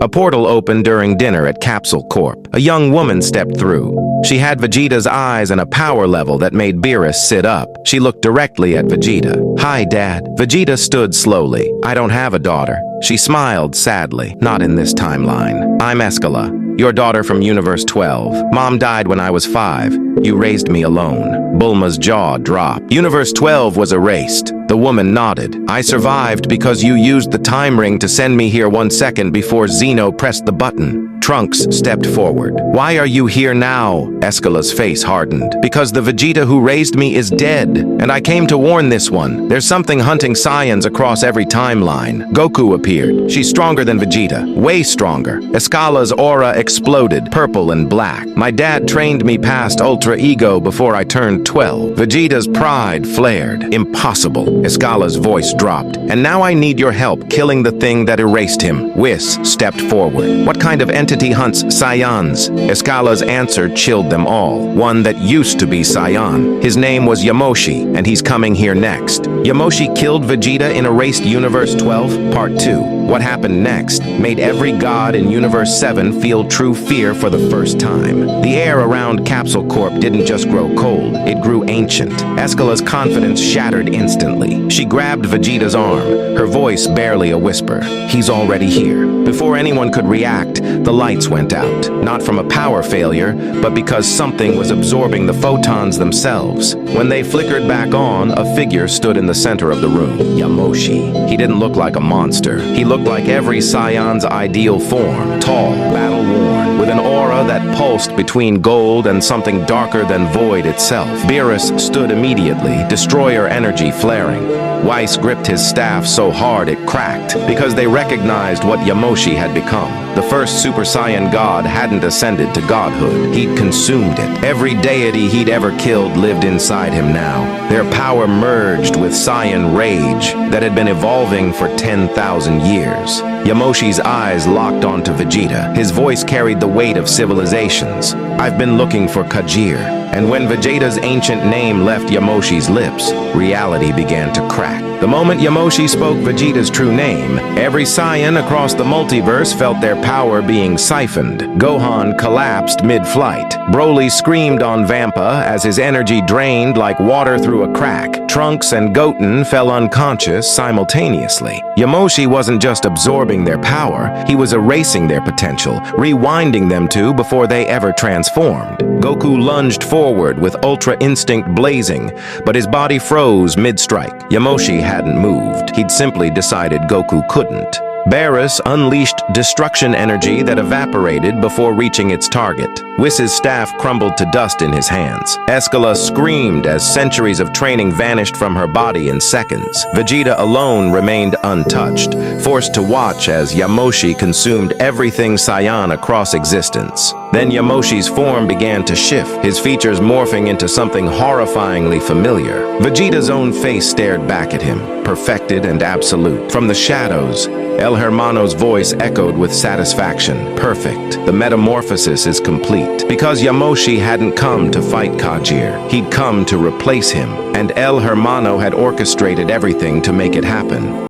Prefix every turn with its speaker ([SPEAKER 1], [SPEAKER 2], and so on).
[SPEAKER 1] A portal opened during dinner at Capsule Corp. A young woman stepped through. She had Vegeta's eyes and a power level that made Beerus sit up. She looked directly at Vegeta. "Hi, Dad." Vegeta stood slowly. "I don't have a daughter." She smiled sadly. "Not in this timeline. I'm Escala, your daughter from Universe 12. Mom died when I was 5. You raised me alone." Bulma's jaw dropped. Universe 12 was erased. The woman nodded. "I survived because you used the time ring to send me here 1 second before Zeno pressed the button." Trunks stepped forward. "Why are you here now?" Escala's face hardened. "Because the Vegeta who raised me is dead, and I came to warn this one. There's something hunting Saiyans across every timeline." Goku appeared. "She's stronger than Vegeta, way stronger." Escala's aura exploded, purple and black. "My dad trained me past Ultra Ego before I turned 12. Vegeta's pride flared. "Impossible." Escala's voice dropped. "And now I need your help killing the thing that erased him." Whis stepped forward. "What kind of entity hunts Saiyans?" Escala's answer chilled them all. "One that used to be Saiyan. His name was Yamoshi, and he's coming here next." Yamoshi killed Vegeta in Erased Universe 12, Part 2. What happened next made every god in Universe 7 feel true fear for the first time. The air around Capsule Corp didn't just grow cold, it grew ancient. Escala's confidence shattered instantly. She grabbed Vegeta's arm, her voice barely a whisper. "He's already here." Before anyone could react, the lights went out. Not from a power failure, but because something was absorbing the photons themselves. When they flickered back on, a figure stood in the center of the room. Yamoshi. He didn't look like a monster. He looked like every Saiyan's ideal form. Tall, battle-worn, with an aura that pulsed between gold and something darker than void itself. Beerus stood immediately, destroyer energy flaring. Weiss gripped his staff so hard it cracked, because they recognized what Yamoshi had become. The first Super Saiyan god hadn't ascended to godhood. He'd consumed it. Every deity he'd ever killed lived inside him now. Their power merged with Saiyan rage that had been evolving for 10,000 years. Yamoshi's eyes locked onto Vegeta. His voice carried the weight of civilizations. "I've been looking for Kajir." And when Vegeta's ancient name left Yamoshi's lips, reality began to crack. The moment Yamoshi spoke Vegeta's true name, every Saiyan across the multiverse felt their power being siphoned. Gohan collapsed mid-flight. Broly screamed on Vampa as his energy drained like water through a crack. Trunks and Goten fell unconscious simultaneously. Yamoshi wasn't just absorbing their power, he was erasing their potential, rewinding them to before they ever transformed. Goku lunged forward with Ultra Instinct blazing, but his body froze mid-strike. Yamoshi hadn't moved. He'd simply decided Goku couldn't. Beerus unleashed destruction energy that evaporated before reaching its target. Whis' staff crumbled to dust in his hands. Escala screamed as centuries of training vanished from her body in seconds. Vegeta alone remained untouched, forced to watch as Yamoshi consumed everything Saiyan across existence. Then Yamoshi's form began to shift, his features morphing into something horrifyingly familiar. Vegeta's own face stared back at him, perfected and absolute. From the shadows, El Hermano's voice echoed with satisfaction. "Perfect. The metamorphosis is complete." Because Yamoshi hadn't come to fight Kajir, he'd come to replace him, and El Hermano had orchestrated everything to make it happen.